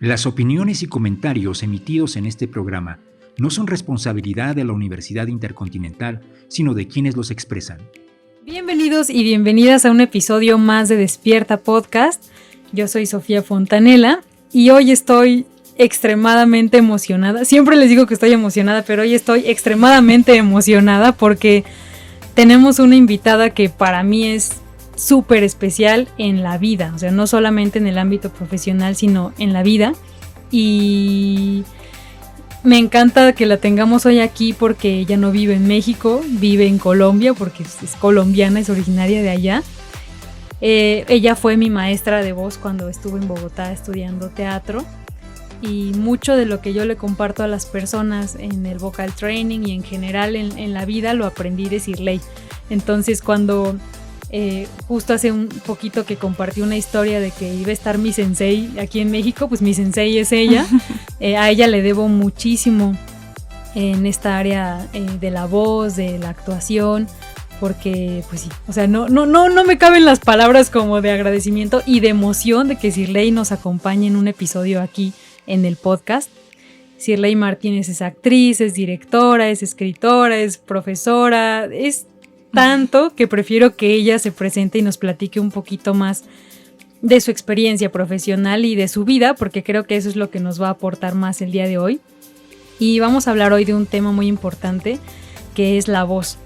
Las opiniones y comentarios emitidos en este programa no son responsabilidad de la Universidad Intercontinental, sino de quienes los expresan. Bienvenidos y bienvenidas a un episodio más de Despierta Podcast. Yo soy Sofía Fontanella y hoy estoy extremadamente emocionada. Siempre les digo que estoy emocionada, pero hoy estoy extremadamente emocionada porque tenemos una invitada que para mí es súper especial en la vida, o sea, no solamente en el ámbito profesional, sino en la vida. Y me encanta que la tengamos hoy aquí porque ella no vive en México, vive en Colombia porque es colombiana, es originaria de allá. Ella fue mi maestra de voz cuando estuve en Bogotá estudiando teatro, y mucho de lo que yo le comparto a las personas en el vocal training y en general en la vida lo aprendí de Sirley. Entonces cuando justo hace un poquito que compartí una historia de que iba a estar mi sensei aquí en México, pues mi sensei es ella. A ella le debo muchísimo en esta área de la voz, de la actuación, porque pues sí, o sea, no me caben las palabras como de agradecimiento y de emoción de que Sirley nos acompañe en un episodio aquí en el podcast. Sirley Martínez es actriz, es directora, es escritora, es profesora, es tanto que prefiero que ella se presente y nos platique un poquito más de su experiencia profesional y de su vida, porque creo que eso es lo que nos va a aportar más el día de hoy. Y vamos a hablar hoy de un tema muy importante, que es la voz.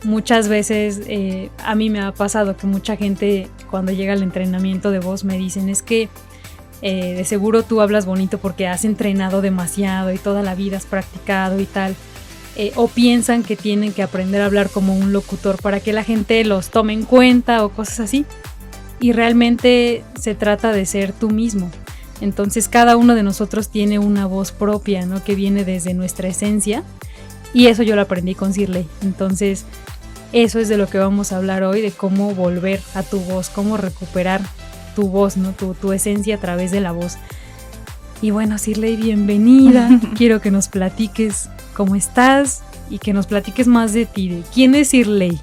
Muchas veces a mí me ha pasado que mucha gente cuando llega al entrenamiento de voz me dicen, es que de seguro tú hablas bonito porque has entrenado demasiado y toda la vida has practicado y tal. O piensan que tienen que aprender a hablar como un locutor para que la gente los tome en cuenta o cosas así. Y realmente se trata de ser tú mismo. Entonces cada uno de nosotros tiene una voz propia, ¿no? Que viene desde nuestra esencia. Y eso yo lo aprendí con Sirley. Entonces eso es de lo que vamos a hablar hoy, de cómo volver a tu voz, cómo recuperar tu voz, ¿no? Tu esencia a través de la voz. Y bueno, Sirley, bienvenida. Quiero que nos platiques cómo estás y que nos platiques más de ti, de quién es Sirley.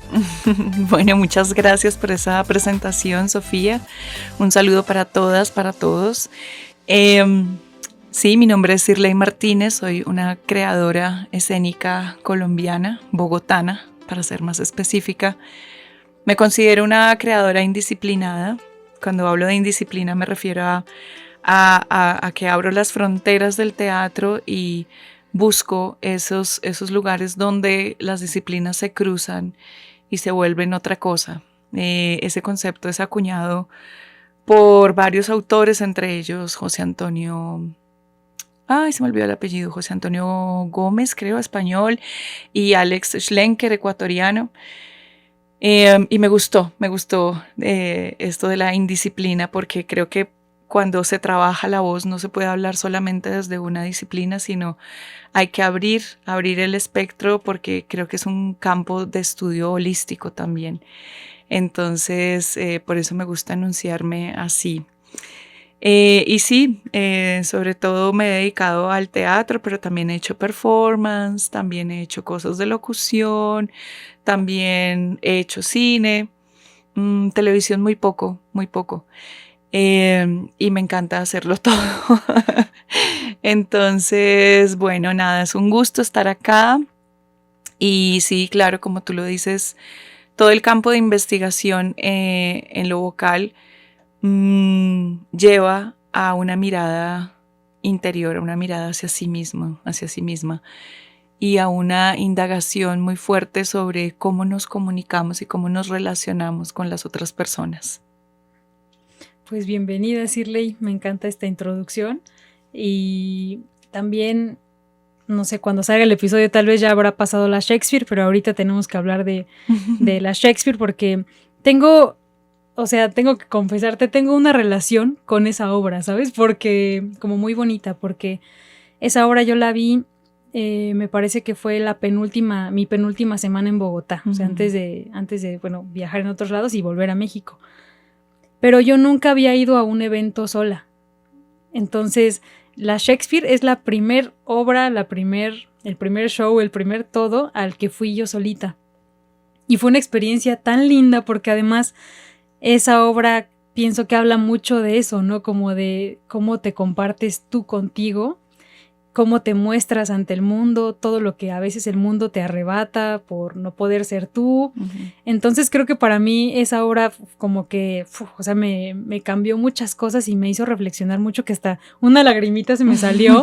Bueno, muchas gracias por esa presentación, Sofía. Un saludo para todas, para todos. Sí, mi nombre es Sirley Martínez, soy una creadora escénica colombiana, bogotana, para ser más específica. Me considero una creadora indisciplinada. Cuando hablo de indisciplina me refiero a que abro las fronteras del teatro y busco esos lugares donde las disciplinas se cruzan y se vuelven otra cosa. Ese concepto es acuñado por varios autores, entre ellos José Antonio, se me olvidó el apellido, José Antonio Gómez, creo, español, y Alex Schlenker, ecuatoriano. Y me gustó esto de la indisciplina, porque creo que cuando se trabaja la voz no se puede hablar solamente desde una disciplina, sino hay que abrir el espectro, porque creo que es un campo de estudio holístico también. Entonces, por eso me gusta anunciarme así. Y sí, sobre todo me he dedicado al teatro, pero también he hecho performance, también he hecho cosas de locución, también he hecho cine, televisión muy poco. Y me encanta hacerlo todo. Entonces, bueno, nada, es un gusto estar acá. Y sí, claro, como tú lo dices, todo el campo de investigación en lo vocal lleva a una mirada interior, a una mirada hacia sí misma, y a una indagación muy fuerte sobre cómo nos comunicamos y cómo nos relacionamos con las otras personas. Pues bienvenida, Sirley, me encanta esta introducción. Y también, no sé, cuando salga el episodio tal vez ya habrá pasado la Shakespeare, pero ahorita tenemos que hablar de la Shakespeare porque tengo que confesarte, tengo una relación con esa obra, ¿sabes? Porque, como muy bonita, porque esa obra yo la vi, me parece que fue mi penúltima semana en Bogotá, o sea, antes de viajar en otros lados y volver a México. Pero yo nunca había ido a un evento sola. Entonces, la Shakespeare es la primer obra, el primer show, el primer todo al que fui yo solita. Y fue una experiencia tan linda porque además esa obra pienso que habla mucho de eso, ¿no? Como de cómo te compartes tú contigo, cómo te muestras ante el mundo, todo lo que a veces el mundo te arrebata por no poder ser tú. Ujú. Entonces creo que para mí esa obra como que, o sea, me cambió muchas cosas y me hizo reflexionar mucho, que hasta una lagrimita se me salió.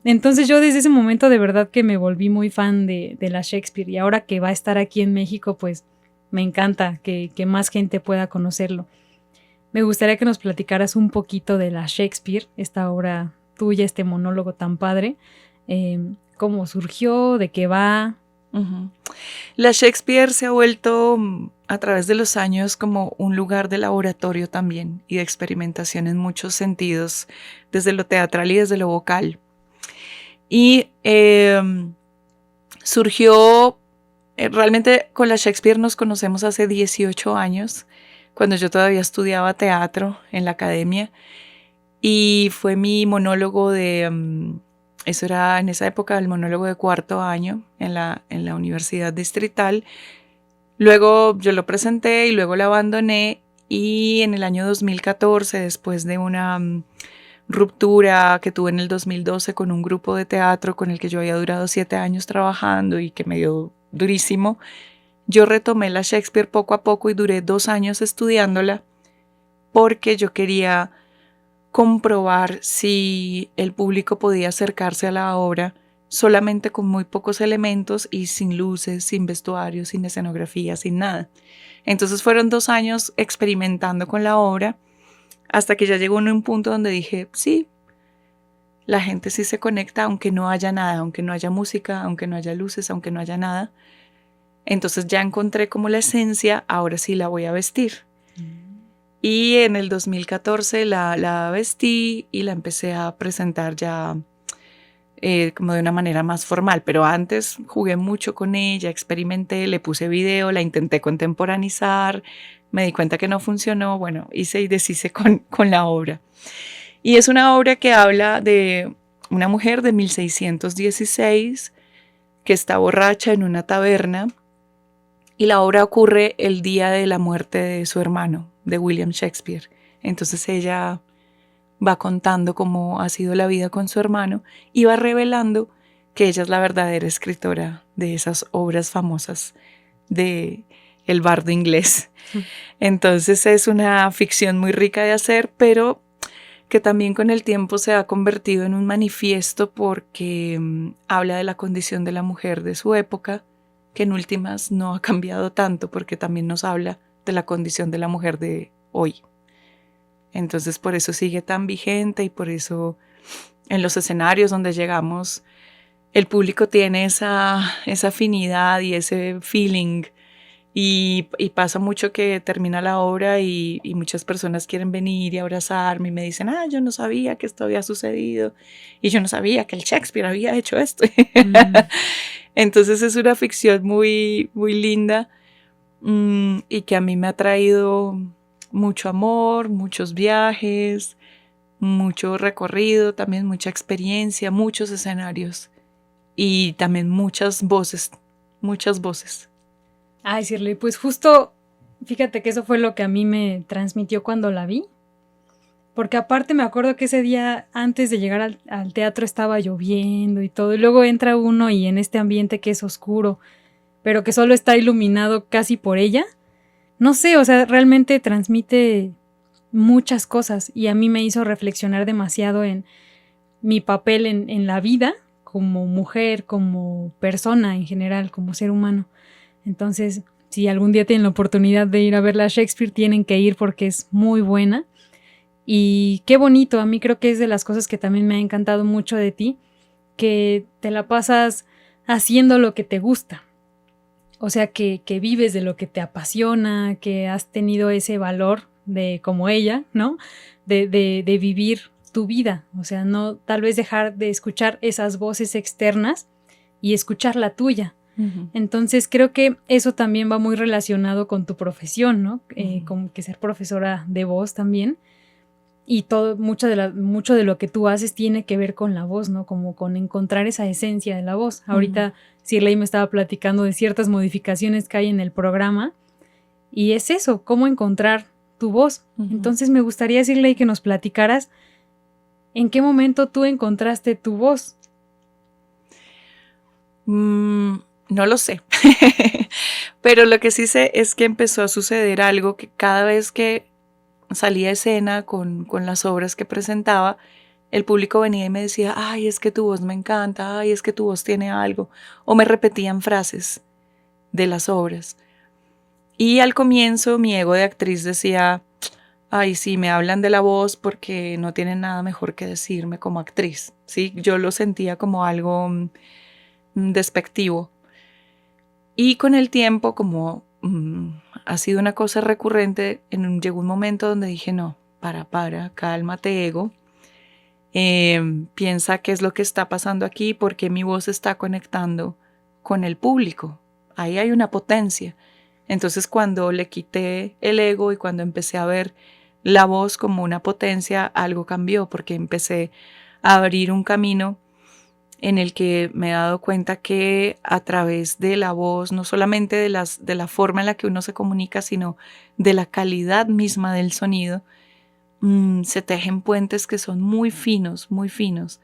Entonces yo desde ese momento de verdad que me volví muy fan de la Shakespeare, y ahora que va a estar aquí en México, pues me encanta que más gente pueda conocerlo. Me gustaría que nos platicaras un poquito de la Shakespeare, esta obra tuya, este monólogo tan padre, cómo surgió, de qué va. Ujú. La Shakespeare se ha vuelto a través de los años como un lugar de laboratorio también y de experimentación en muchos sentidos, desde lo teatral y desde lo vocal. Y surgió, realmente con la Shakespeare nos conocemos hace 18 años, cuando yo todavía estudiaba teatro en la academia, y fue mi monólogo eso era en esa época el monólogo de cuarto año en la Universidad Distrital. Luego yo lo presenté y luego lo abandoné, y en el año 2014, después de una ruptura que tuve en el 2012 con un grupo de teatro con el que yo había durado 7 años trabajando y que me dio durísimo, yo retomé la Shakespeare poco a poco y duré 2 años estudiándola porque yo quería comprobar si el público podía acercarse a la obra solamente con muy pocos elementos y sin luces, sin vestuario, sin escenografía, sin nada. Entonces fueron 2 años experimentando con la obra hasta que ya llegó en un punto donde dije, sí, la gente sí se conecta aunque no haya nada, aunque no haya música, aunque no haya luces, aunque no haya nada. Entonces ya encontré como la esencia, ahora sí la voy a vestir. Y en el 2014 la vestí y la empecé a presentar ya como de una manera más formal, pero antes jugué mucho con ella, experimenté, le puse video, la intenté contemporaneizar, me di cuenta que no funcionó, bueno, hice y deshice con la obra. Y es una obra que habla de una mujer de 1616 que está borracha en una taberna, y la obra ocurre el día de la muerte de su hermano, de William Shakespeare. Entonces ella va contando cómo ha sido la vida con su hermano y va revelando que ella es la verdadera escritora de esas obras famosas de el bardo inglés. Entonces es una ficción muy rica de hacer, pero que también con el tiempo se ha convertido en un manifiesto porque habla de la condición de la mujer de su época, que en últimas no ha cambiado tanto porque también nos habla de la condición de la mujer de hoy. Entonces por eso sigue tan vigente y por eso en los escenarios donde llegamos el público tiene esa afinidad y ese feeling, y pasa mucho que termina la obra y muchas personas quieren venir y abrazarme y me dicen, yo no sabía que esto había sucedido y yo no sabía que el Shakespeare había hecho esto. Entonces es una ficción muy, muy linda y que a mí me ha traído mucho amor, muchos viajes, mucho recorrido, también mucha experiencia, muchos escenarios y también muchas voces, muchas voces. Ay, Shirley, pues justo, fíjate que eso fue lo que a mí me transmitió cuando la vi, porque aparte me acuerdo que ese día antes de llegar al teatro estaba lloviendo y todo, y luego entra uno y en este ambiente que es oscuro, pero que solo está iluminado casi por ella, no sé, o sea, realmente transmite muchas cosas y a mí me hizo reflexionar demasiado en mi papel en la vida como mujer, como persona en general, como ser humano. Entonces, si algún día tienen la oportunidad de ir a ver la Shakespeare, tienen que ir porque es muy buena. Y qué bonito, a mí creo que es de las cosas que también me ha encantado mucho de ti, que te la pasas haciendo lo que te gusta. O sea, que vives de lo que te apasiona, que has tenido ese valor de, como ella, ¿no? De vivir tu vida. O sea, no tal vez dejar de escuchar esas voces externas y escuchar la tuya. Entonces creo que eso también va muy relacionado con tu profesión, ¿no? Como que ser profesora de voz también, y todo, mucho de lo que tú haces tiene que ver con la voz, ¿no? Como con encontrar esa esencia de la voz. Ahorita Shirley me estaba platicando de ciertas modificaciones que hay en el programa y es eso, cómo encontrar tu voz. Entonces me gustaría, Shirley, que nos platicaras en qué momento tú encontraste tu voz. No lo sé, pero lo que sí sé es que empezó a suceder algo que cada vez que salía a escena con las obras que presentaba, el público venía y me decía, ay, es que tu voz me encanta, ay, es que tu voz tiene algo, o me repetían frases de las obras. Y al comienzo mi ego de actriz decía, ay, sí, me hablan de la voz porque no tienen nada mejor que decirme como actriz, ¿sí? Yo lo sentía como algo despectivo. Y con el tiempo, como ha sido una cosa recurrente, llegó un momento donde dije, no, cálmate, ego. Piensa qué es lo que está pasando aquí, porque mi voz está conectando con el público. Ahí hay una potencia. Entonces, cuando le quité el ego y cuando empecé a ver la voz como una potencia, algo cambió, porque empecé a abrir un camino en el que me he dado cuenta que a través de la voz, no solamente de la forma en la que uno se comunica, sino de la calidad misma del sonido, se tejen puentes que son muy finos, muy finos.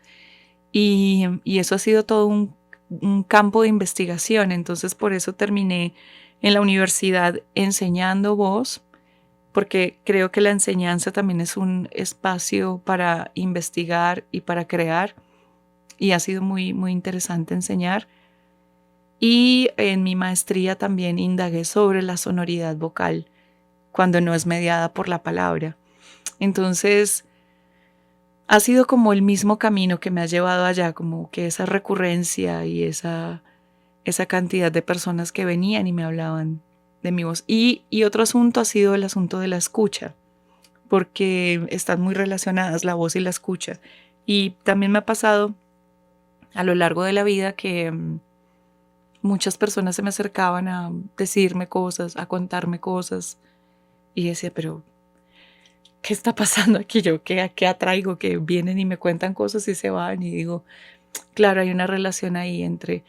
Y eso ha sido todo un campo de investigación. Entonces, por eso terminé en la universidad enseñando voz, porque creo que la enseñanza también es un espacio para investigar y para crear. Y ha sido muy, muy interesante enseñar. Y en mi maestría también indagué sobre la sonoridad vocal cuando no es mediada por la palabra. Entonces, ha sido como el mismo camino que me ha llevado allá, como que esa recurrencia y esa cantidad de personas que venían y me hablaban de mi voz. Y otro asunto ha sido el asunto de la escucha, porque están muy relacionadas la voz y la escucha. Y también me ha pasado a lo largo de la vida que muchas personas se me acercaban a decirme cosas, a contarme cosas, y decía, pero ¿qué está pasando aquí? Yo, ¿qué atraigo? Que vienen y me cuentan cosas y se van, y digo, claro, hay una relación ahí entre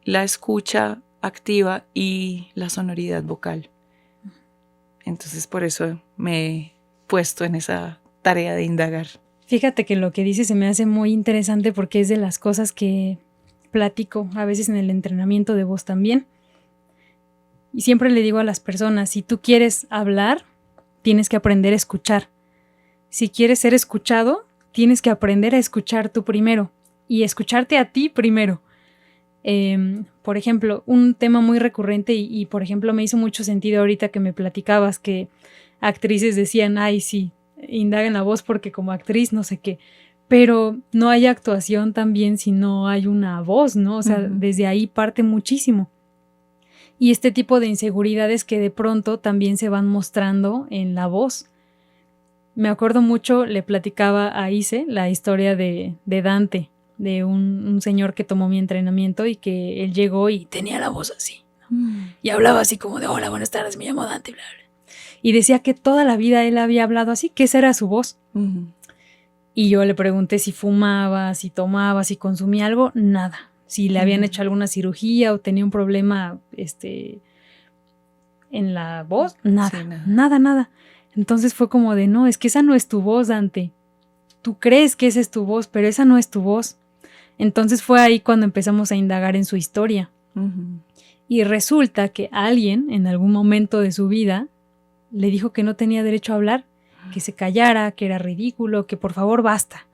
la escucha activa y la sonoridad vocal. Entonces, por eso me he puesto en esa tarea de indagar. Fíjate que lo que dices se me hace muy interesante porque es de las cosas que platico a veces en el entrenamiento de voz también. Y siempre le digo a las personas, si tú quieres hablar, tienes que aprender a escuchar. Si quieres ser escuchado, tienes que aprender a escuchar tú primero y escucharte a ti primero. Por ejemplo, un tema muy recurrente y por ejemplo me hizo mucho sentido ahorita que me platicabas que actrices decían, ay sí, indaga en la voz porque como actriz no sé qué, pero no hay actuación también si no hay una voz, ¿no? O sea, desde ahí parte muchísimo. Y este tipo de inseguridades que de pronto también se van mostrando en la voz. Me acuerdo mucho, le platicaba a Ise la historia de Dante, de un señor que tomó mi entrenamiento y que él llegó y tenía la voz así, ¿no? Y hablaba así como de, hola, buenas tardes, me llamo Dante, bla, bla. Y decía que toda la vida él había hablado así, que esa era su voz. Y yo le pregunté si fumaba, si tomaba, si consumía algo, nada. Si le habían hecho alguna cirugía o tenía un problema en la voz, nada, sí, nada. Entonces fue como de, no, es que esa no es tu voz, Dante. Tú crees que esa es tu voz, pero esa no es tu voz. Entonces fue ahí cuando empezamos a indagar en su historia. Y resulta que alguien en algún momento de su vida le dijo que no tenía derecho a hablar, que se callara, que era ridículo, que por favor basta.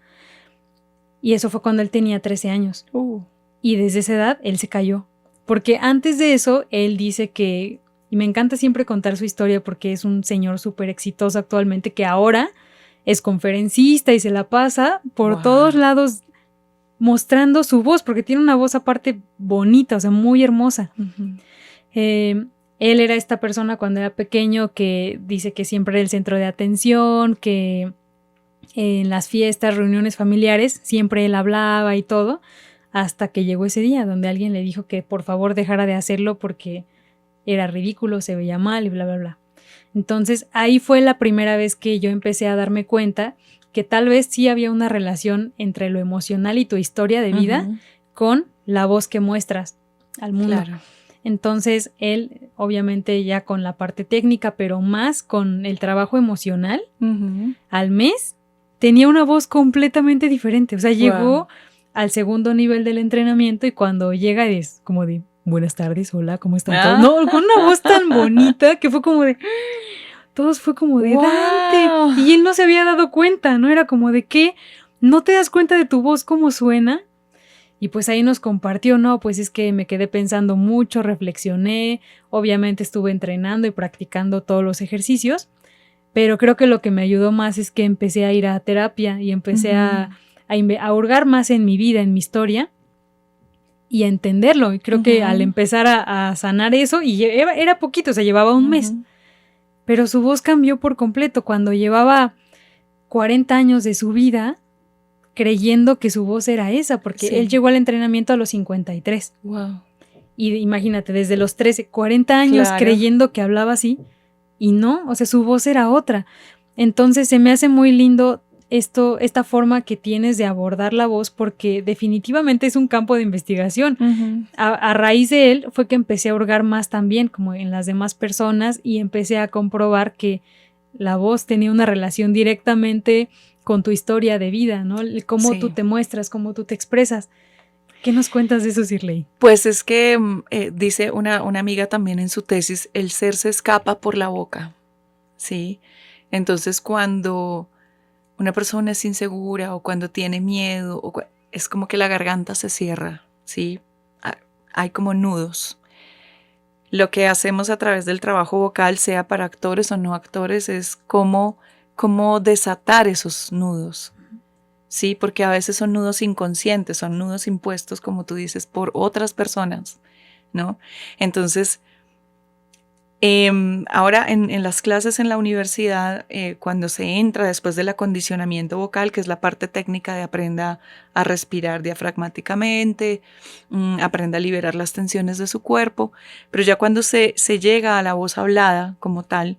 Y eso fue cuando él tenía 13 años. Y desde esa edad él se calló. Porque antes de eso él dice que, y me encanta siempre contar su historia porque es un señor súper exitoso actualmente que ahora es conferencista y se la pasa por todos lados mostrando su voz, porque tiene una voz aparte bonita, o sea, muy hermosa. Él era esta persona cuando era pequeño que dice que siempre era el centro de atención, que en las fiestas, reuniones familiares, siempre él hablaba y todo, hasta que llegó ese día donde alguien le dijo que por favor dejara de hacerlo porque era ridículo, se veía mal y bla, bla, bla. Entonces ahí fue la primera vez que yo empecé a darme cuenta que tal vez sí había una relación entre lo emocional y tu historia de vida con la voz que muestras al mundo. Claro. Entonces él, obviamente ya con la parte técnica, pero más con el trabajo emocional, al mes tenía una voz completamente diferente. O sea, llegó al segundo nivel del entrenamiento y cuando llega es como de, buenas tardes, hola, ¿cómo están todos? No, con una voz tan bonita que fue como de... Todos fue como de Dante. Y él no se había dado cuenta, ¿no? Era como de que no te das cuenta de tu voz cómo suena. Y pues ahí nos compartió, ¿no? Pues es que me quedé pensando mucho, reflexioné. Obviamente estuve entrenando y practicando todos los ejercicios. Pero creo que lo que me ayudó más es que empecé a ir a terapia y empecé a hurgar más en mi vida, en mi historia. Y a entenderlo. Y creo que al empezar a sanar eso, y era poquito, o sea, llevaba un mes. Pero su voz cambió por completo cuando llevaba 40 años de su vida creyendo que su voz era esa, porque él llegó al entrenamiento a los 53. Wow. Y imagínate, desde los 13, 40 años creyendo que hablaba así, y no, o sea, su voz era otra. Entonces se me hace muy lindo esta forma que tienes de abordar la voz, porque definitivamente es un campo de investigación. A raíz de él fue que empecé a hurgar más también, como en las demás personas, y empecé a comprobar que la voz tenía una relación directamente con tu historia de vida, ¿no? Cómo tú te muestras, cómo tú te expresas. ¿Qué nos cuentas de eso, Sirley? Pues es que dice una amiga también en su tesis, el ser se escapa por la boca, ¿sí? Entonces cuando una persona es insegura o cuando tiene miedo, es como que la garganta se cierra, ¿sí? Hay como nudos. Lo que hacemos a través del trabajo vocal, sea para actores o no actores, es cómo desatar esos nudos, ¿sí? Porque a veces son nudos inconscientes, son nudos impuestos, como tú dices, por otras personas, ¿no? Entonces, ahora en las clases en la universidad, cuando se entra después del acondicionamiento vocal, que es la parte técnica de aprenda a respirar diafragmáticamente, aprenda a liberar las tensiones de su cuerpo, pero ya cuando se llega a la voz hablada como tal,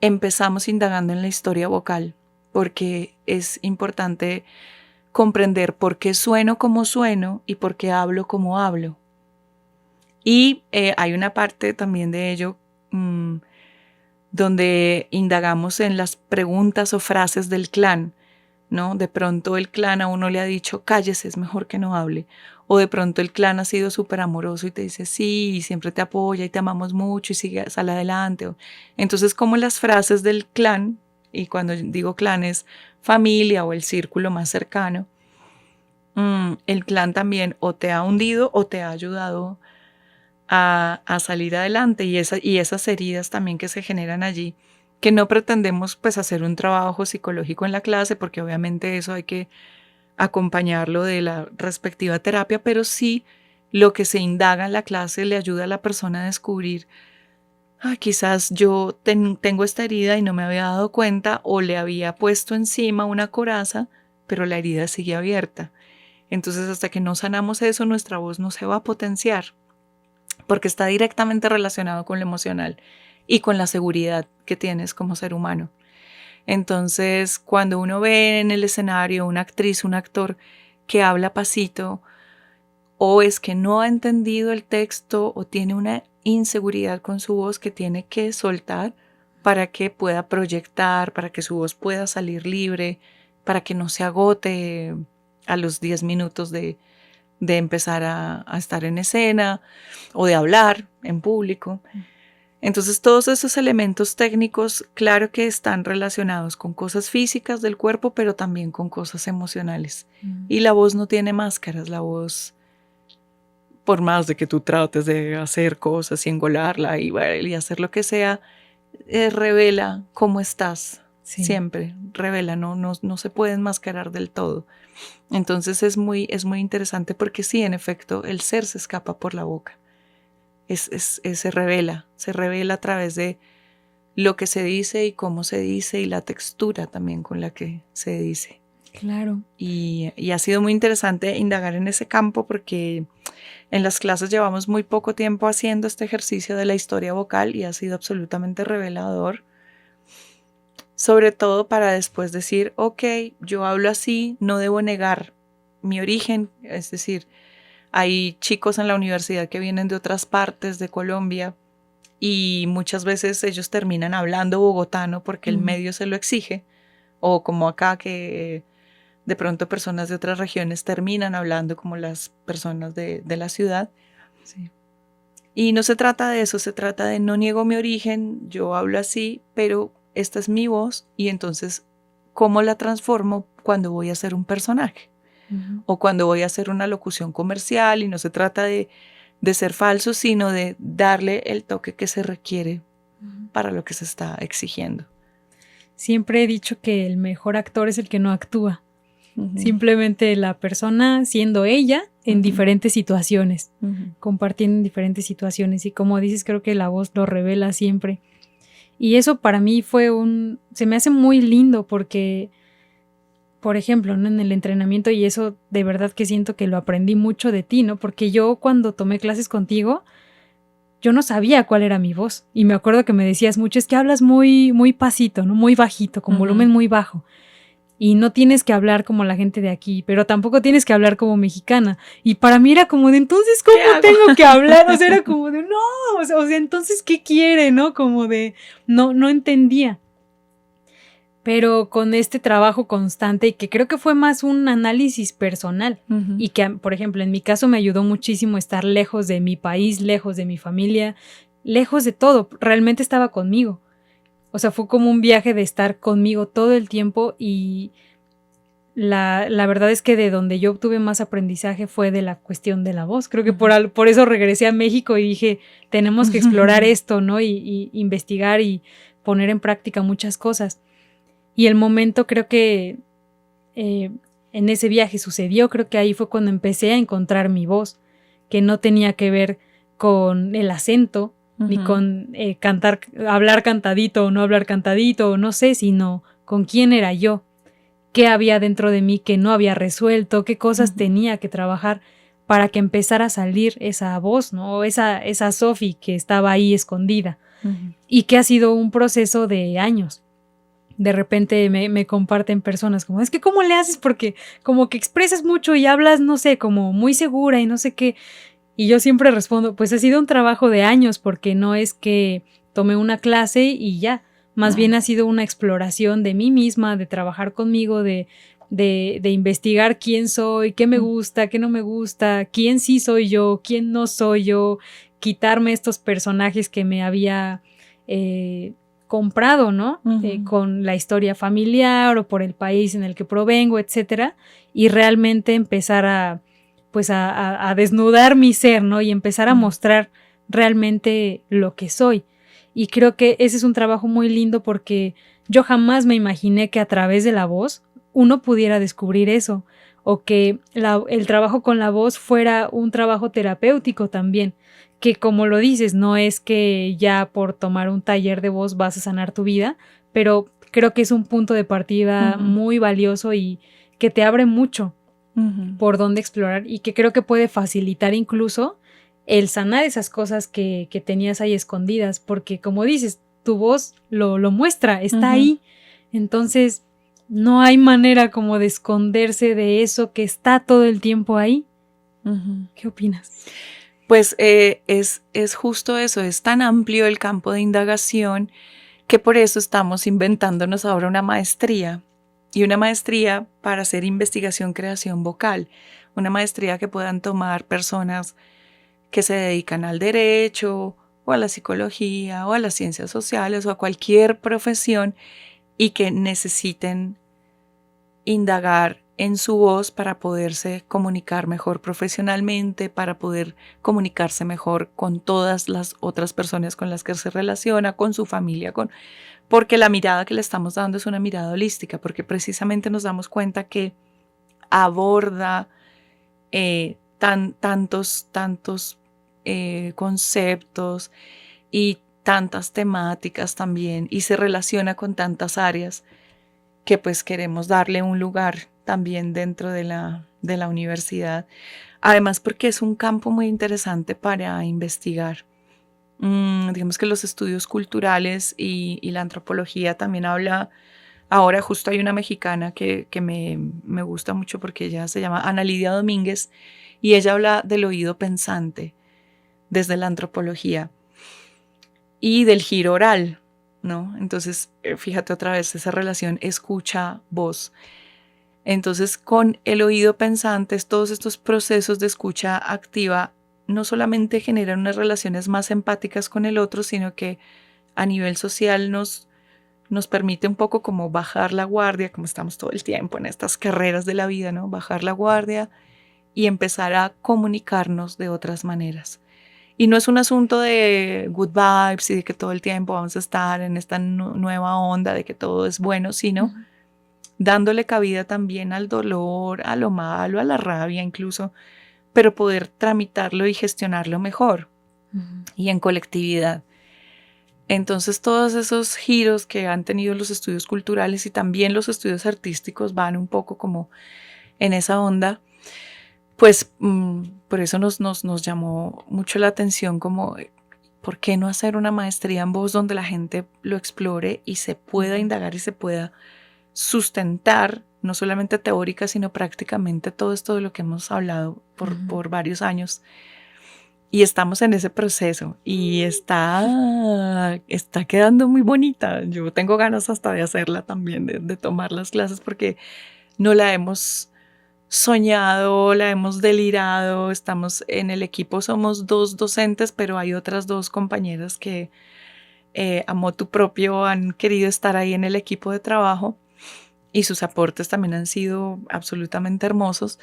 empezamos indagando en la historia vocal, porque es importante comprender por qué sueno como sueno y por qué hablo como hablo. Y hay una parte también de ello donde indagamos en las preguntas o frases del clan, ¿no? De pronto el clan a uno le ha dicho, cállese, es mejor que no hable. O de pronto el clan ha sido súper amoroso y te dice, sí, y siempre te apoya y te amamos mucho y sigue, sale adelante. Entonces, como las frases del clan, y cuando digo clan es familia o el círculo más cercano, el clan también o te ha hundido o te ha ayudado a salir adelante, y esas heridas también que se generan allí, que no pretendemos pues hacer un trabajo psicológico en la clase, porque obviamente eso hay que acompañarlo de la respectiva terapia, pero sí lo que se indaga en la clase le ayuda a la persona a descubrir, quizás yo tengo esta herida y no me había dado cuenta, o le había puesto encima una coraza, pero la herida sigue abierta. Entonces hasta que no sanamos eso, nuestra voz no se va a potenciar, porque está directamente relacionado con lo emocional y con la seguridad que tienes como ser humano. Entonces, cuando uno ve en el escenario una actriz, un actor que habla pasito, o es que no ha entendido el texto o tiene una inseguridad con su voz que tiene que soltar para que pueda proyectar, para que su voz pueda salir libre, para que no se agote a los 10 minutos de empezar a estar en escena o de hablar en público. Entonces todos esos elementos técnicos, claro que están relacionados con cosas físicas del cuerpo, pero también con cosas emocionales. Y la voz no tiene máscaras, la voz, por más de que tú trates de hacer cosas y engolarla y hacer lo que sea, revela cómo estás. Sí. Siempre revela, no se puede enmascarar del todo. Entonces es muy interesante, porque sí, en efecto, el ser se escapa por la boca. Se revela a través de lo que se dice y cómo se dice y la textura también con la que se dice. Claro. Y ha sido muy interesante indagar en ese campo, porque en las clases llevamos muy poco tiempo haciendo este ejercicio de la historia vocal y ha sido absolutamente revelador. Sobre todo para después decir, ok, yo hablo así, no debo negar mi origen, es decir, Hay chicos en la universidad que vienen de otras partes de Colombia y muchas veces ellos terminan hablando bogotano porque el medio se lo exige, o como acá que de pronto personas de otras regiones terminan hablando como las personas de la ciudad. Sí. Y no se trata de eso, se trata de no niego mi origen, yo hablo así, pero esta es mi voz y entonces, ¿cómo la transformo cuando voy a hacer un personaje? O cuando voy a hacer una locución comercial, y no se trata de ser falso, sino de darle el toque que se requiere para lo que se está exigiendo. Siempre he dicho que el mejor actor es el que no actúa. Simplemente la persona siendo ella en diferentes situaciones, compartiendo en diferentes situaciones. Y como dices, creo que la voz lo revela siempre. Y eso para mí se me hace muy lindo porque, por ejemplo, ¿no? En el entrenamiento, y eso de verdad que siento que lo aprendí mucho de ti, ¿no? Porque yo cuando tomé clases contigo, yo no sabía cuál era mi voz. Y me acuerdo que me decías mucho, es que hablas muy, muy pasito, ¿no? Muy bajito, con volumen muy bajo. Y no tienes que hablar como la gente de aquí, pero tampoco tienes que hablar como mexicana. Y para mí era como de, entonces, ¿cómo tengo que hablar? O sea, era como de, no, o sea, entonces, ¿qué quiere, no? Como de, no entendía. Pero con este trabajo constante, que creo que fue más un análisis personal, y que, por ejemplo, en mi caso me ayudó muchísimo estar lejos de mi país, lejos de mi familia, lejos de todo. Realmente estaba conmigo. O sea, fue como un viaje de estar conmigo todo el tiempo, y la verdad es que de donde yo obtuve más aprendizaje fue de la cuestión de la voz. Creo que por eso regresé a México y dije, tenemos que explorar esto, ¿no? Y investigar y poner en práctica muchas cosas. Y el momento creo que en ese viaje sucedió, creo que ahí fue cuando empecé a encontrar mi voz, que no tenía que ver con el acento, ni con hablar cantadito o no hablar cantadito, o no sé, sino con quién era yo, qué había dentro de mí que no había resuelto, qué cosas tenía que trabajar para que empezara a salir esa voz, ¿no? Esa Sophie que estaba ahí escondida, y que ha sido un proceso de años. De repente me comparten personas como, es que ¿cómo le haces? Porque como que expresas mucho y hablas, no sé, como muy segura y no sé qué. Y yo siempre respondo, pues ha sido un trabajo de años, porque no es que tomé una clase y ya, más bien ha sido una exploración de mí misma, de trabajar conmigo, de investigar quién soy, qué me gusta, qué no me gusta, quién sí soy yo, quién no soy yo, quitarme estos personajes que me había comprado, ¿no? Con la historia familiar o por el país en el que provengo, etcétera, y realmente empezar a desnudar mi ser, ¿no? Y empezar a mostrar realmente lo que soy. Y creo que ese es un trabajo muy lindo, porque yo jamás me imaginé que a través de la voz uno pudiera descubrir eso, o que el trabajo con la voz fuera un trabajo terapéutico también, que como lo dices, no es que ya por tomar un taller de voz vas a sanar tu vida, pero creo que es un punto de partida muy valioso y que te abre mucho por dónde explorar, y que creo que puede facilitar incluso el sanar esas cosas que tenías ahí escondidas, porque como dices, tu voz lo muestra, está ahí. Entonces no hay manera como de esconderse de eso que está todo el tiempo ahí. ¿Qué opinas? Pues es justo eso, es tan amplio el campo de indagación que por eso estamos inventándonos ahora una maestría, y una maestría para hacer investigación, creación vocal, una maestría que puedan tomar personas que se dedican al derecho o a la psicología o a las ciencias sociales o a cualquier profesión y que necesiten indagar en su voz para poderse comunicar mejor profesionalmente, para poder comunicarse mejor con todas las otras personas con las que se relaciona, con su familia, porque la mirada que le estamos dando es una mirada holística, porque precisamente nos damos cuenta que aborda tantos conceptos y tantas temáticas también, y se relaciona con tantas áreas que pues queremos darle un lugar también dentro de la universidad. Además, porque es un campo muy interesante para investigar. Digamos que los estudios culturales y la antropología también habla. Ahora justo hay una mexicana que me gusta mucho, porque ella se llama Ana Lidia Domínguez, y ella habla del oído pensante desde la antropología y del giro oral, ¿no? Entonces, fíjate otra vez esa relación escucha-voz. Entonces, con el oído pensante, todos estos procesos de escucha activa no solamente generan unas relaciones más empáticas con el otro, sino que a nivel social nos permite un poco como bajar la guardia, como estamos todo el tiempo en estas carreras de la vida, ¿no? Bajar la guardia y empezar a comunicarnos de otras maneras. Y no es un asunto de good vibes y de que todo el tiempo vamos a estar en esta nueva onda de que todo es bueno, sino dándole cabida también al dolor, a lo malo, a la rabia incluso, pero poder tramitarlo y gestionarlo mejor y en colectividad. Entonces todos esos giros que han tenido los estudios culturales y también los estudios artísticos van un poco como en esa onda, pues por eso nos llamó mucho la atención como ¿por qué no hacer una maestría en voz donde la gente lo explore y se pueda indagar y se pueda sustentar, no solamente teórica, sino prácticamente todo esto de lo que hemos hablado por varios años? Y estamos en ese proceso y está quedando muy bonita. Yo tengo ganas hasta de hacerla también, de tomar las clases, porque no la hemos soñado, la hemos delirado. Estamos en el equipo, somos 2 docentes, pero hay otras 2 compañeras que a motu propio han querido estar ahí en el equipo de trabajo. Y sus aportes también han sido absolutamente hermosos.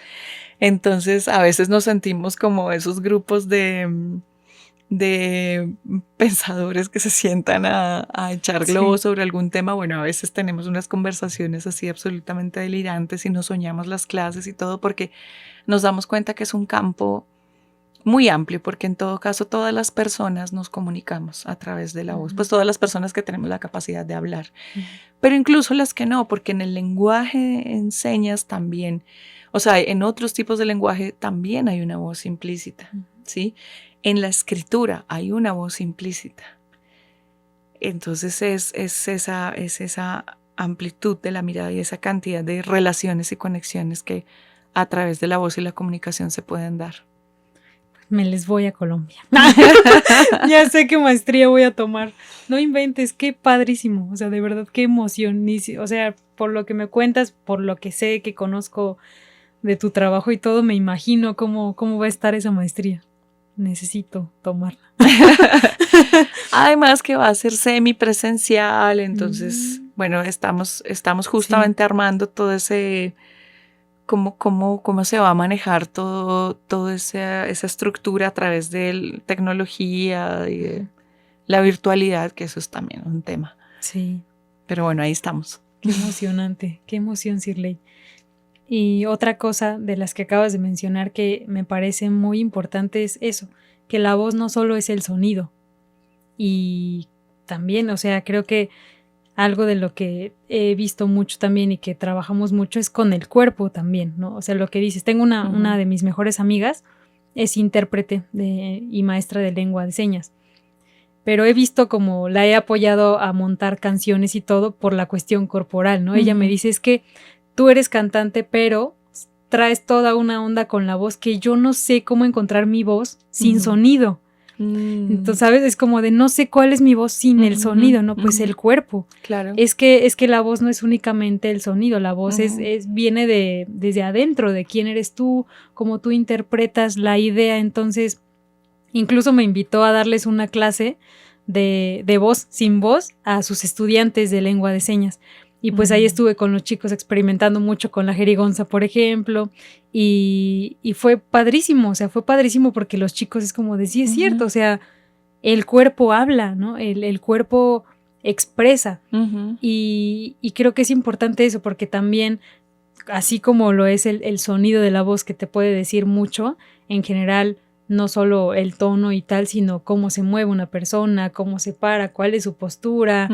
Entonces, a veces nos sentimos como esos grupos de pensadores que se sientan a echar globos sobre algún tema. Bueno, a veces tenemos unas conversaciones así absolutamente delirantes y nos soñamos las clases y todo, porque nos damos cuenta que es un campo muy amplio, porque en todo caso todas las personas nos comunicamos a través de la voz, pues todas las personas que tenemos la capacidad de hablar, pero incluso las que no, porque en el lenguaje en señas también, o sea, en otros tipos de lenguaje también hay una voz implícita, ¿sí? En la escritura hay una voz implícita. Entonces es esa amplitud de la mirada y esa cantidad de relaciones y conexiones que a través de la voz y la comunicación se pueden dar. Me les voy a Colombia. Ya sé qué maestría voy a tomar. No inventes, qué padrísimo. O sea, de verdad, qué emoción. O sea, por lo que me cuentas, por lo que sé, que conozco de tu trabajo y todo, me imagino cómo va a estar esa maestría. Necesito tomarla. Además que va a ser semipresencial, entonces, bueno, estamos justamente armando todo ese... ¿Cómo se va a manejar toda esa estructura a través de tecnología y de la virtualidad, que eso es también un tema. Sí. Pero bueno, ahí estamos. Qué emocionante, qué emoción, Sirley. Y otra cosa de las que acabas de mencionar que me parece muy importante es eso, que la voz no solo es el sonido. Y también, o sea, creo que algo de lo que he visto mucho también y que trabajamos mucho es con el cuerpo también, ¿no? O sea, lo que dices, tengo una de mis mejores amigas, es intérprete y maestra de lengua de señas, pero he visto como la he apoyado a montar canciones y todo por la cuestión corporal, ¿no? Ella me dice, es que tú eres cantante, pero traes toda una onda con la voz que yo no sé cómo encontrar mi voz sin sonido. Entonces, ¿sabes? Es como de no sé cuál es mi voz sin el sonido, ¿no? Pues el cuerpo. Claro. Es que la voz no es únicamente el sonido, la voz viene desde adentro, de quién eres tú, cómo tú interpretas la idea. Entonces, incluso me invitó a darles una clase de voz sin voz a sus estudiantes de lengua de señas. Y pues ahí estuve con los chicos experimentando mucho con la jerigonza, por ejemplo, y fue padrísimo, o sea, fue padrísimo porque los chicos es como de, sí, es cierto, o sea, el cuerpo habla, ¿no? El cuerpo expresa, y creo que es importante eso porque también, así como lo es el sonido de la voz que te puede decir mucho, en general, no solo el tono y tal, sino cómo se mueve una persona, cómo se para, cuál es su postura,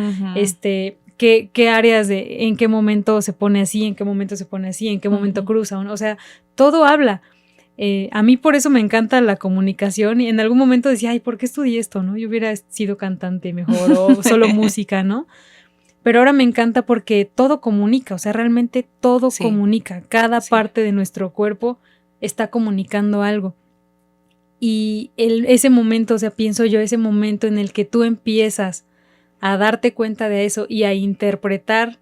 qué áreas en qué momento se pone así, en qué momento se pone así, en qué momento cruza, o sea, todo habla. A mí por eso me encanta la comunicación y en algún momento decía, ay, ¿por qué estudié esto, no? Yo hubiera sido cantante mejor o solo música, ¿no? Pero ahora me encanta porque todo comunica, o sea, realmente todo comunica, cada parte de nuestro cuerpo está comunicando algo. Y ese momento, o sea, pienso yo, ese momento en el que tú empiezas a darte cuenta de eso y a interpretar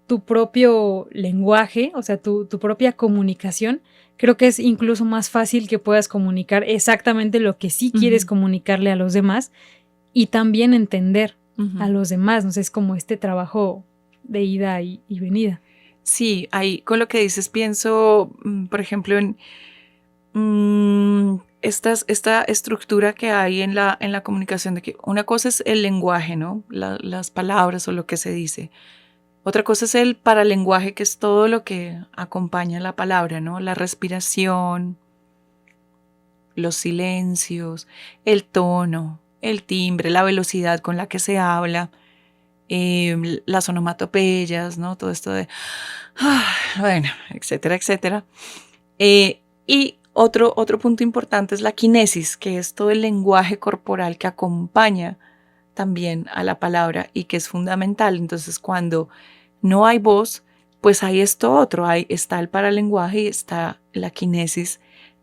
tu propio lenguaje, o sea, tu propia comunicación, creo que es incluso más fácil que puedas comunicar exactamente lo que sí quieres comunicarle a los demás y también entender a los demás. No sé, es como este trabajo de ida y venida. Sí, ahí con lo que dices pienso, por ejemplo, en esta estructura que hay en la comunicación, de que una cosa es el lenguaje, ¿no? Las palabras o lo que se dice. Otra cosa es el paralenguaje, que es todo lo que acompaña la palabra, ¿no? La respiración, los silencios, el tono, el timbre, la velocidad con la que se habla, las onomatopeyas, ¿no? Todo esto de, bueno, etcétera, etcétera. Y otro punto importante es la kinesis, que es todo el lenguaje corporal que acompaña también a la palabra y que es fundamental. Entonces, cuando no hay voz, pues hay esto otro, está el paralenguaje y está la kinesis,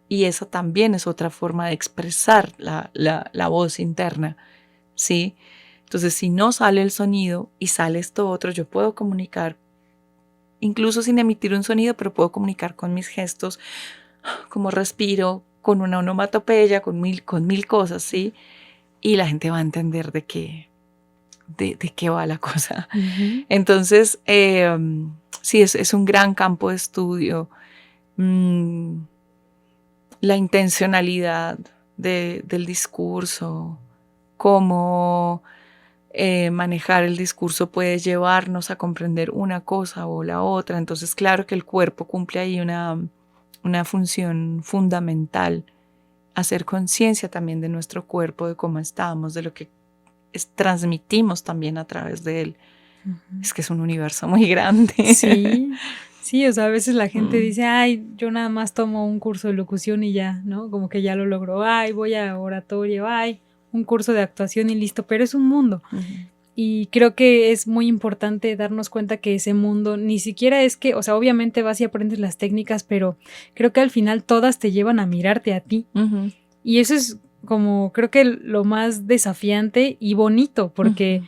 y eso también es otra forma de expresar la voz interna, ¿sí? Entonces, si no sale el sonido y sale esto otro, yo puedo comunicar, incluso sin emitir un sonido, pero puedo comunicar con mis gestos, como respiro, con una onomatopeya, con mil cosas, ¿sí? Y la gente va a entender de qué va la cosa. Entonces, sí, es un gran campo de estudio. La intencionalidad del discurso, cómo manejar el discurso puede llevarnos a comprender una cosa o la otra. Entonces, claro que el cuerpo cumple ahí una función fundamental. Hacer conciencia también de nuestro cuerpo, de cómo estamos, de lo que transmitimos también a través de él. Es que es un universo muy grande. Sí, o sea, a veces la gente dice, ay, yo nada más tomo un curso de locución y ya, ¿no? Como que ya lo logro. Ay, voy a oratorio, ay, un curso de actuación y listo, pero es un mundo. Y creo que es muy importante darnos cuenta que ese mundo ni siquiera es que, o sea, obviamente vas y aprendes las técnicas, pero creo que al final todas te llevan a mirarte a ti. Y eso es como, creo que lo más desafiante y bonito, porque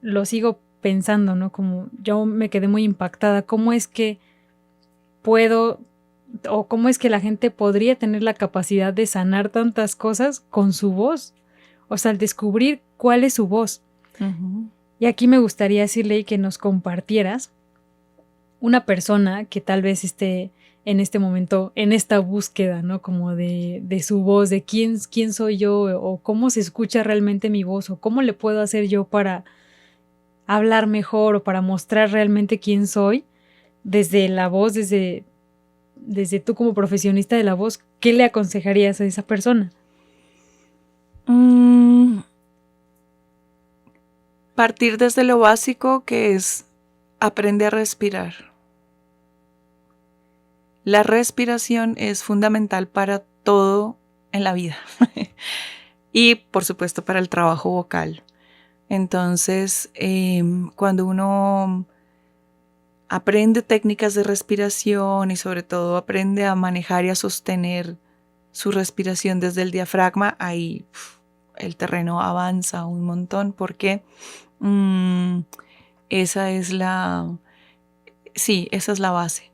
lo sigo pensando, ¿no? Como yo me quedé muy impactada. ¿Cómo es que puedo, o cómo es que la gente podría tener la capacidad de sanar tantas cosas con su voz? O sea, al descubrir cuál es su voz. Y aquí me gustaría decirle que nos compartieras una persona que tal vez esté en este momento, en esta búsqueda, ¿no? Como de su voz, de quién soy yo, o cómo se escucha realmente mi voz, o cómo le puedo hacer yo para hablar mejor o para mostrar realmente quién soy, desde la voz, desde tú como profesionista de la voz. ¿Qué le aconsejarías a esa persona? Partir desde lo básico, que es aprender a respirar. La respiración es fundamental para todo en la vida y por supuesto para el trabajo vocal. Entonces, cuando uno aprende técnicas de respiración y sobre todo aprende a manejar y a sostener su respiración desde el diafragma, ahí el terreno avanza un montón, porque esa es la base.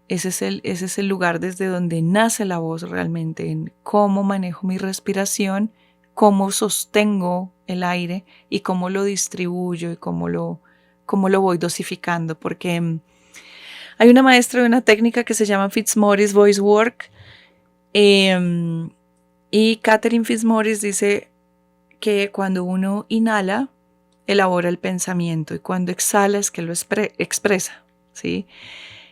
Ese es el lugar desde donde nace la voz realmente, en cómo manejo mi respiración, cómo sostengo el aire y cómo lo distribuyo y cómo lo voy dosificando. Porque hay una maestra de una técnica que se llama Fitzmaurice Voice Work, y Catherine Fitzmaurice dice que cuando uno inhala, elabora el pensamiento, y cuando exhala es que lo expresa, ¿sí?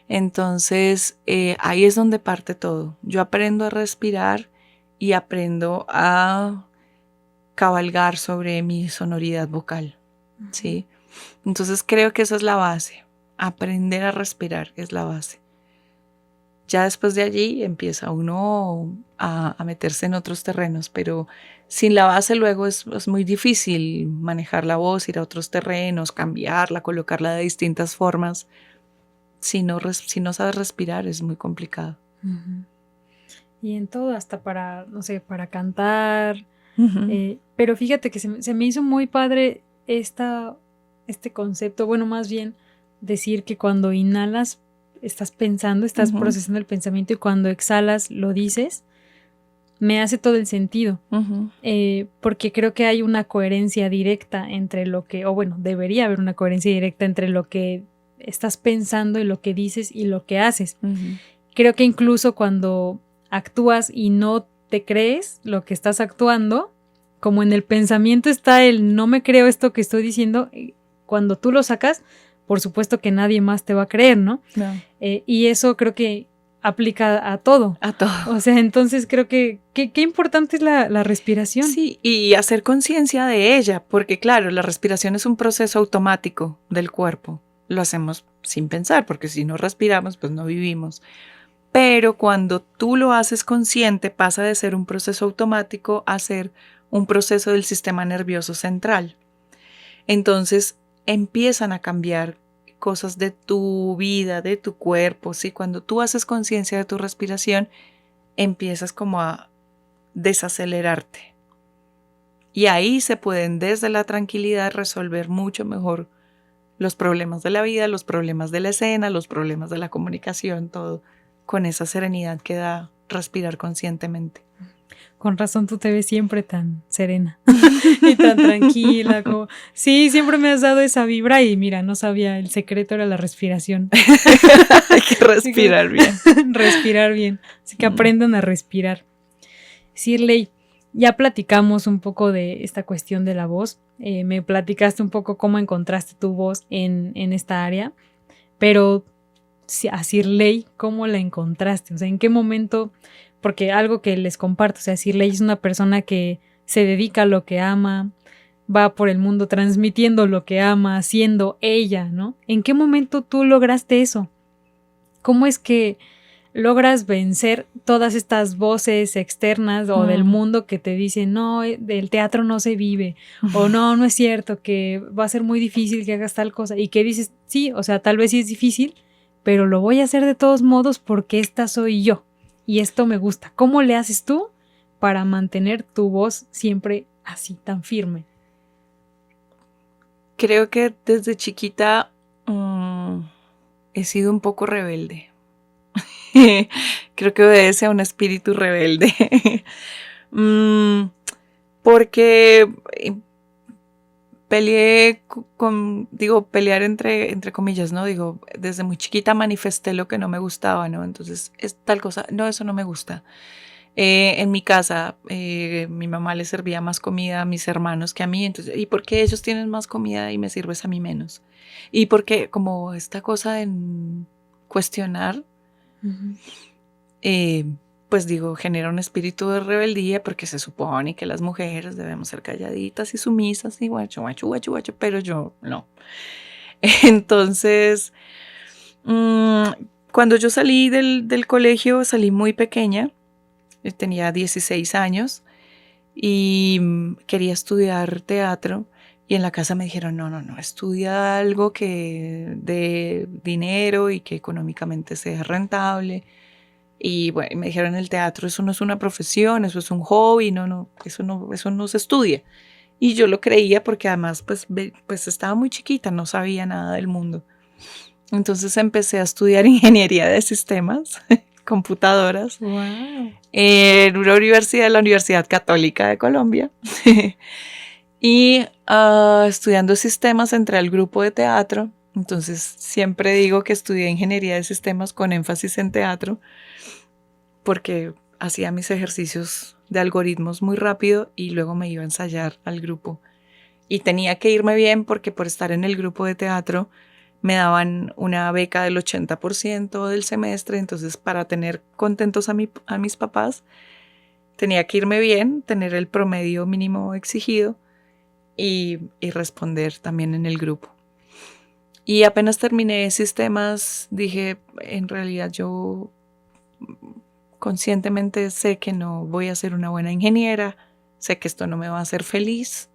Entonces, ahí es donde parte todo. Yo aprendo a respirar y aprendo a cabalgar sobre mi sonoridad vocal, ¿sí? Entonces, creo que esa es la base. Aprender a respirar es la base. Ya después de allí empieza uno a meterse en otros terrenos, pero sin la base luego es muy difícil manejar la voz, ir a otros terrenos, cambiarla, colocarla de distintas formas. Si no sabes respirar es muy complicado. Y en todo, hasta para, no sé, para cantar. Ujú. Pero fíjate que se me hizo muy padre este concepto, bueno, más bien decir que cuando inhalas estás pensando, estás Ujú. procesando el pensamiento y cuando exhalas lo dices, me hace todo el sentido. Ujú. Porque creo que hay una coherencia directa entre lo que, o bueno, debería haber una coherencia directa entre lo que estás pensando y lo que dices y lo que haces. Ujú. Creo que incluso cuando actúas y no te crees lo que estás actuando, como en el pensamiento está el no me creo esto que estoy diciendo, cuando tú lo sacas, por supuesto que nadie más te va a creer, ¿no? No, Y eso creo que aplica a todo. a todo. O sea, entonces creo que qué importante es la respiración. Sí, y hacer conciencia de ella, porque claro, la respiración es un proceso automático del cuerpo. Lo hacemos sin pensar, porque si no respiramos, pues no vivimos. Pero cuando tú lo haces consciente, pasa de ser un proceso automático a ser un proceso del sistema nervioso central. Entonces empiezan a cambiar cosas de tu vida, de tu cuerpo. ¿Sí? Cuando tú haces conciencia de tu respiración, empiezas como a desacelerarte. Y ahí se pueden desde la tranquilidad resolver mucho mejor los problemas de la vida, los problemas de la escena, los problemas de la comunicación, todo con esa serenidad que da respirar conscientemente. Con razón tú te ves siempre tan serena y tan tranquila. Como... Sí, siempre me has dado esa vibra y mira, no sabía, el secreto era la respiración. Hay que respirar bien. Respirar bien. Así que aprendan a respirar. Shirley, ya platicamos un poco de esta cuestión de la voz. Me platicaste un poco cómo encontraste tu voz en esta área, pero a Shirley, ¿cómo la encontraste? O sea, ¿en qué momento? Porque algo que les comparto, o sea, Shirley es una persona que se dedica a lo que ama, va por el mundo transmitiendo lo que ama, siendo ella, ¿no? ¿En qué momento tú lograste eso? ¿Cómo es que logras vencer todas estas voces externas o del mundo que te dicen, no, del teatro no se vive, o no, no es cierto, que va a ser muy difícil que hagas tal cosa, y que dices, sí, o sea, tal vez sí es difícil, pero lo voy a hacer de todos modos porque esta soy yo y esto me gusta? ¿Cómo le haces tú para mantener tu voz siempre así, tan firme? Creo que desde chiquita he sido un poco rebelde. Creo que obedece a un espíritu rebelde. Porque peleé pelear entre comillas, ¿no? Digo, desde muy chiquita manifesté lo que no me gustaba, ¿no? Entonces, es tal cosa, no, eso no me gusta. En mi casa, mi mamá le servía más comida a mis hermanos que a mí, entonces, ¿y por qué ellos tienen más comida y me sirves a mí menos? Y porque como esta cosa de cuestionar, pues digo, genera un espíritu de rebeldía porque se supone que las mujeres debemos ser calladitas y sumisas y guacho, guacho, guacho, guacho, pero yo no. Entonces, cuando yo salí del colegio, salí muy pequeña, tenía 16 años y quería estudiar teatro y en la casa me dijeron, no, estudia algo que dé dinero y que económicamente sea rentable. Y bueno, me dijeron, el teatro, eso no es una profesión, eso es un hobby, eso no se estudia. Y yo lo creía porque además pues estaba muy chiquita, no sabía nada del mundo. Entonces empecé a estudiar ingeniería de sistemas, computadoras, Wow. en una universidad, la Universidad Católica de Colombia. Y estudiando sistemas entré al grupo de teatro. Entonces siempre digo que estudié ingeniería de sistemas con énfasis en teatro porque hacía mis ejercicios de algoritmos muy rápido y luego me iba a ensayar al grupo. Y tenía que irme bien porque por estar en el grupo de teatro me daban una beca del 80% del semestre, entonces para tener contentos a mis papás tenía que irme bien, tener el promedio mínimo exigido y responder también en el grupo. Y apenas terminé sistemas, dije, en realidad yo conscientemente sé que no voy a ser una buena ingeniera, sé que esto no me va a hacer feliz.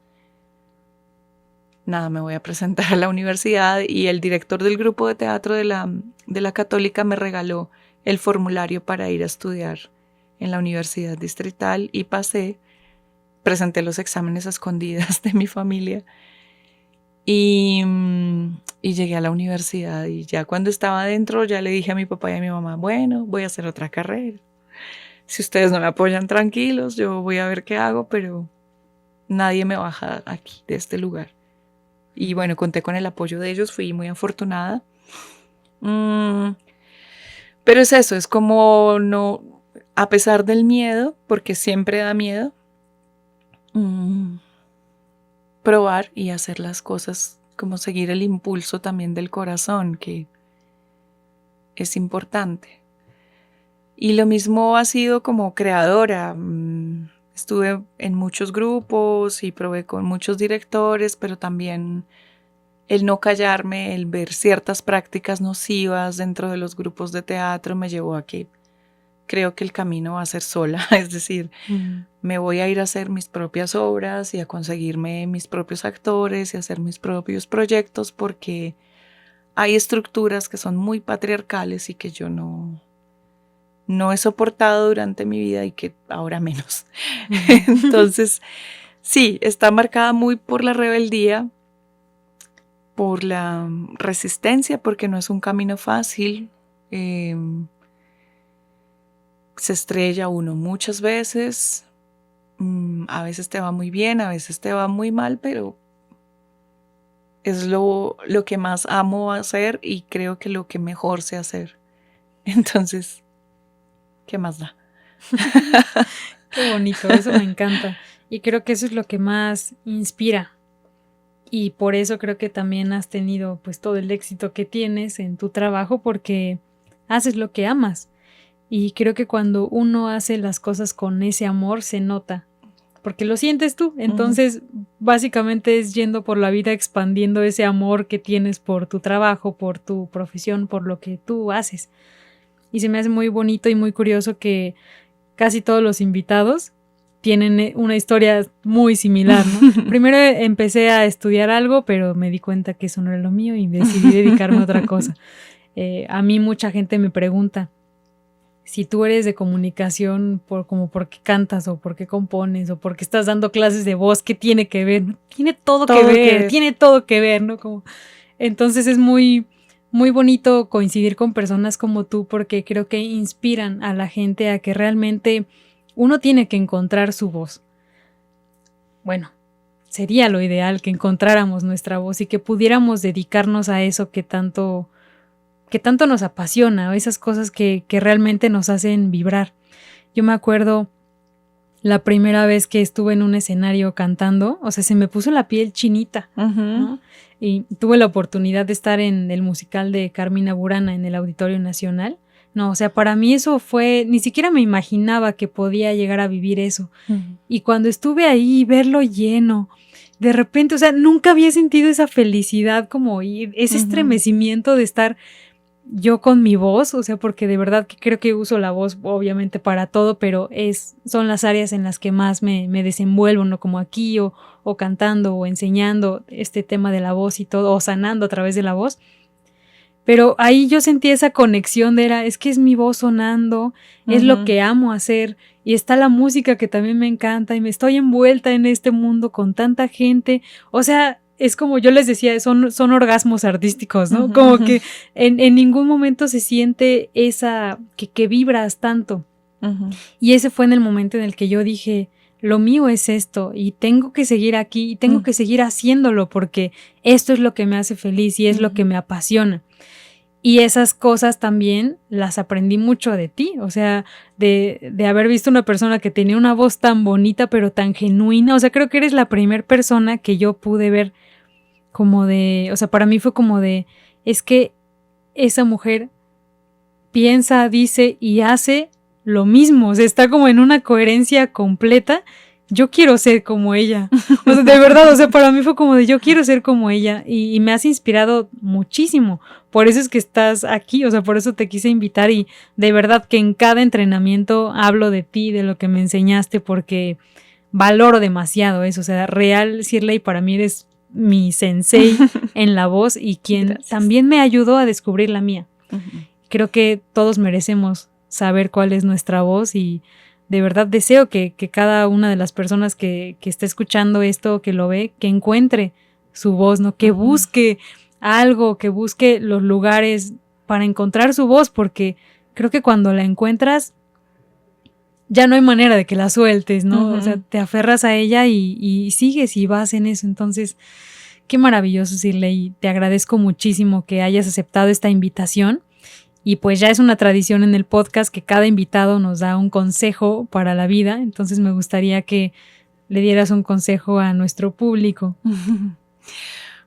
Nada, me voy a presentar a la universidad y el director del grupo de teatro de la Católica me regaló el formulario para ir a estudiar en la Universidad Distrital y presenté los exámenes a escondidas de mi familia y llegué a la universidad y ya cuando estaba adentro ya le dije a mi papá y a mi mamá, bueno, voy a hacer otra carrera. Si ustedes no me apoyan, tranquilos, yo voy a ver qué hago, pero nadie me baja aquí, de este lugar. Y bueno, conté con el apoyo de ellos, fui muy afortunada. Pero es eso, es como no, a pesar del miedo, porque siempre da miedo, probar y hacer las cosas, como seguir el impulso también del corazón, que es importante. Y lo mismo ha sido como creadora. Estuve en muchos grupos y probé con muchos directores, pero también el no callarme, el ver ciertas prácticas nocivas dentro de los grupos de teatro me llevó a que creo que el camino va a ser sola, es decir, me voy a ir a hacer mis propias obras y a conseguirme mis propios actores y a hacer mis propios proyectos porque hay estructuras que son muy patriarcales y que yo no he soportado durante mi vida y que ahora menos. Entonces, sí, está marcada muy por la rebeldía, por la resistencia, porque no es un camino fácil. Se estrella uno muchas veces, a veces te va muy bien, a veces te va muy mal, pero es lo que más amo hacer y creo que lo que mejor sé hacer. Entonces, ¿qué más da? Qué bonito, eso me encanta. Y creo que eso es lo que más inspira. Y por eso creo que también has tenido pues todo el éxito que tienes en tu trabajo porque haces lo que amas. Y creo que cuando uno hace las cosas con ese amor se nota, porque lo sientes tú. Entonces, básicamente es yendo por la vida expandiendo ese amor que tienes por tu trabajo, por tu profesión, por lo que tú haces. Y se me hace muy bonito y muy curioso que casi todos los invitados tienen una historia muy similar, ¿no? Primero empecé a estudiar algo, pero me di cuenta que eso no era lo mío y decidí dedicarme a otra cosa. A mí mucha gente me pregunta, si tú eres de comunicación, como por qué cantas o por qué compones o por qué estás dando clases de voz, ¿qué tiene que ver? Tiene todo que ver, tiene todo que ver, ¿no? Entonces es muy, muy bonito coincidir con personas como tú porque creo que inspiran a la gente a que realmente uno tiene que encontrar su voz. Bueno, sería lo ideal que encontráramos nuestra voz y que pudiéramos dedicarnos a eso que tanto nos apasiona, esas cosas que realmente nos hacen vibrar. Yo me acuerdo la primera vez que estuve en un escenario cantando, o sea, se me puso la piel chinita, ¿no? Y tuve la oportunidad de estar en el musical de Carmina Burana en el Auditorio Nacional. No, o sea, para mí eso fue, ni siquiera me imaginaba que podía llegar a vivir eso. Y cuando estuve ahí, verlo lleno, de repente, o sea, nunca había sentido esa felicidad como ese estremecimiento de estar yo con mi voz, o sea, porque de verdad que creo que uso la voz obviamente para todo, pero son las áreas en las que más me desenvuelvo, ¿no? Como aquí o cantando o enseñando este tema de la voz y todo, o sanando a través de la voz. Pero ahí yo sentí esa conexión es que es mi voz sonando, es lo que amo hacer y está la música que también me encanta y me estoy envuelta en este mundo con tanta gente, o sea, es como yo les decía, son orgasmos artísticos, ¿no? Como que en ningún momento se siente esa, que vibras tanto. Y ese fue en el momento en el que yo dije, lo mío es esto y tengo que seguir aquí y tengo que seguir haciéndolo porque esto es lo que me hace feliz y es lo que me apasiona. Y esas cosas también las aprendí mucho de ti, o sea, de haber visto una persona que tenía una voz tan bonita pero tan genuina, o sea, creo que eres la primera persona que yo pude ver como o sea, para mí fue como es que esa mujer piensa, dice y hace lo mismo, o sea, está como en una coherencia completa. Yo quiero ser como ella, o sea, de verdad, o sea, para mí fue como yo quiero ser como ella y me has inspirado muchísimo, por eso es que estás aquí, o sea, por eso te quise invitar y de verdad que en cada entrenamiento hablo de ti, de lo que me enseñaste, porque valoro demasiado eso, o sea, real, Shirley, para mí eres mi sensei en la voz y quien también me ayudó a descubrir la mía. Creo que todos merecemos saber cuál es nuestra voz y de verdad deseo que cada una de las personas que esté escuchando esto, que lo ve, que encuentre su voz, ¿no? Que busque algo, que busque los lugares para encontrar su voz, porque creo que cuando la encuentras ya no hay manera de que la sueltes, ¿no? O sea, te aferras a ella y sigues y vas en eso. Entonces, qué maravilloso, Shirley. Te agradezco muchísimo que hayas aceptado esta invitación. Y pues ya es una tradición en el podcast que cada invitado nos da un consejo para la vida. Entonces me gustaría que le dieras un consejo a nuestro público.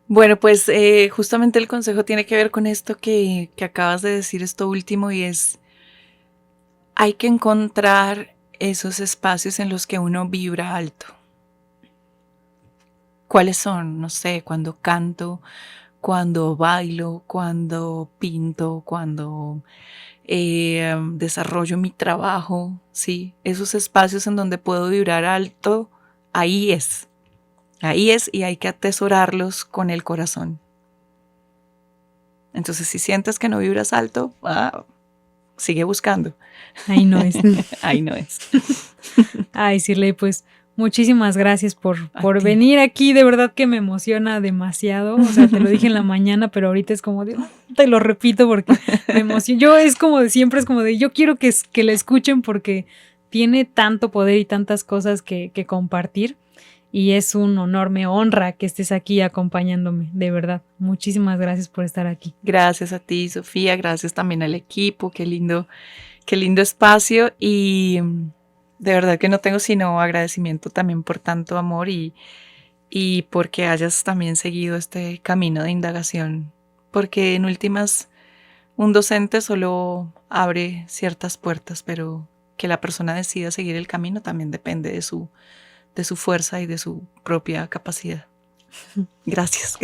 Bueno, pues justamente el consejo tiene que ver con esto que acabas de decir, esto último, y es: hay que encontrar esos espacios en los que uno vibra alto. ¿Cuáles son? No sé, cuando canto, cuando bailo, cuando pinto, cuando desarrollo mi trabajo, ¿sí? Esos espacios en donde puedo vibrar alto, ahí es y hay que atesorarlos con el corazón. Entonces, si sientes que no vibras alto, sigue buscando. Ahí no es. Ahí no es. Ay, Shirley, pues muchísimas gracias por venir aquí. De verdad que me emociona demasiado. O sea, te lo dije en la mañana, pero ahorita es como de, te lo repito porque me emociona. Yo es como de siempre, es como de, yo quiero que la escuchen porque tiene tanto poder y tantas cosas que compartir. Y es un honor, me honra que estés aquí acompañándome, de verdad. Muchísimas gracias por estar aquí. Gracias a ti, Sofía. Gracias también al equipo. Qué lindo espacio. Y de verdad que no tengo sino agradecimiento también por tanto amor y porque hayas también seguido este camino de indagación. Porque en últimas, un docente solo abre ciertas puertas, pero que la persona decida seguir el camino también depende de su fuerza y de su propia capacidad. Gracias.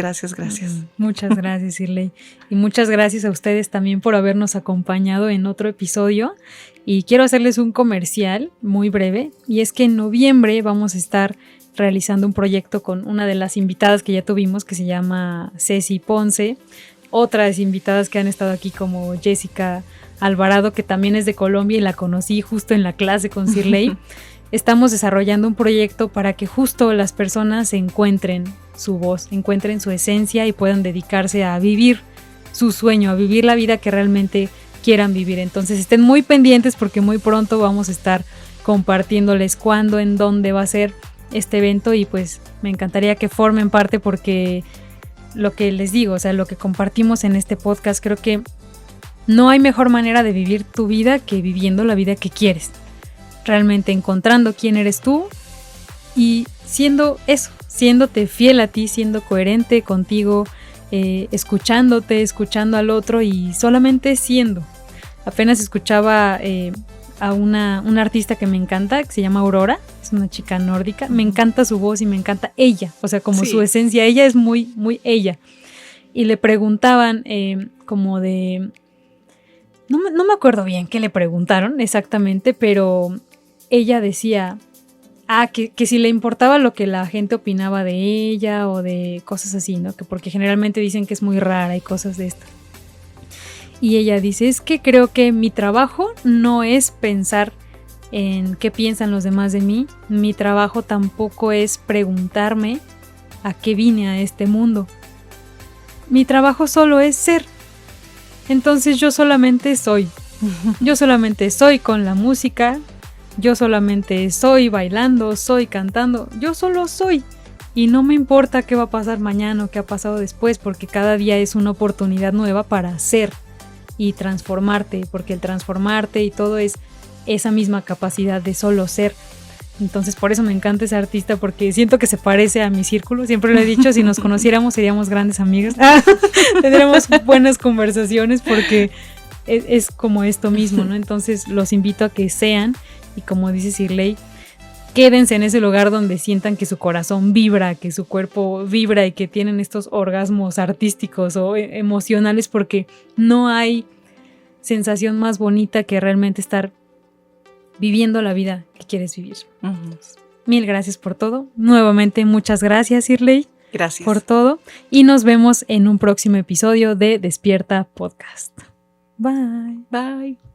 Muchas gracias, Shirley. Y muchas gracias a ustedes también por habernos acompañado en otro episodio. Y quiero hacerles un comercial muy breve. Y es que en noviembre vamos a estar realizando un proyecto con una de las invitadas que ya tuvimos, que se llama Ceci Ponce. Otras invitadas que han estado aquí como Jessica Alvarado, que también es de Colombia y la conocí justo en la clase con Shirley. Estamos desarrollando un proyecto para que justo las personas encuentren su voz, encuentren su esencia y puedan dedicarse a vivir su sueño, a vivir la vida que realmente quieran vivir. Entonces estén muy pendientes porque muy pronto vamos a estar compartiéndoles cuándo, en dónde va a ser este evento y pues me encantaría que formen parte porque lo que les digo, o sea, lo que compartimos en este podcast, creo que no hay mejor manera de vivir tu vida que viviendo la vida que quieres. Realmente encontrando quién eres tú y siendo eso, siéndote fiel a ti, siendo coherente contigo, escuchándote, escuchando al otro y solamente siendo. Apenas escuchaba a una artista que me encanta, que se llama Aurora, es una chica nórdica, me encanta su voz y me encanta ella, o sea, como su esencia, ella es muy, muy ella. Y le preguntaban como de... No me acuerdo bien qué le preguntaron exactamente, pero ella decía que si le importaba lo que la gente opinaba de ella o de cosas así, ¿no? Que porque generalmente dicen que es muy rara y cosas de estas. Y ella dice, es que creo que mi trabajo no es pensar en qué piensan los demás de mí. Mi trabajo tampoco es preguntarme a qué vine a este mundo. Mi trabajo solo es ser. Entonces yo solamente soy. Yo solamente soy con la música. Yo solamente soy bailando, soy cantando. Yo solo soy. Y no me importa qué va a pasar mañana o qué ha pasado después, porque cada día es una oportunidad nueva para ser y transformarte, porque el transformarte y todo es esa misma capacidad de solo ser. Entonces por eso me encanta esa artista, porque siento que se parece a mi círculo. Siempre lo he dicho, si nos conociéramos seríamos grandes amigas. Tendríamos buenas conversaciones porque es como esto mismo, ¿no? Entonces los invito a que sean, y como dice Shirley, quédense en ese lugar donde sientan que su corazón vibra, que su cuerpo vibra y que tienen estos orgasmos artísticos o emocionales, porque no hay sensación más bonita que realmente estar viviendo la vida que quieres vivir. Mil gracias por todo. Nuevamente, muchas gracias, Shirley. Gracias por todo. Y nos vemos en un próximo episodio de Despierta Podcast. Bye. Bye.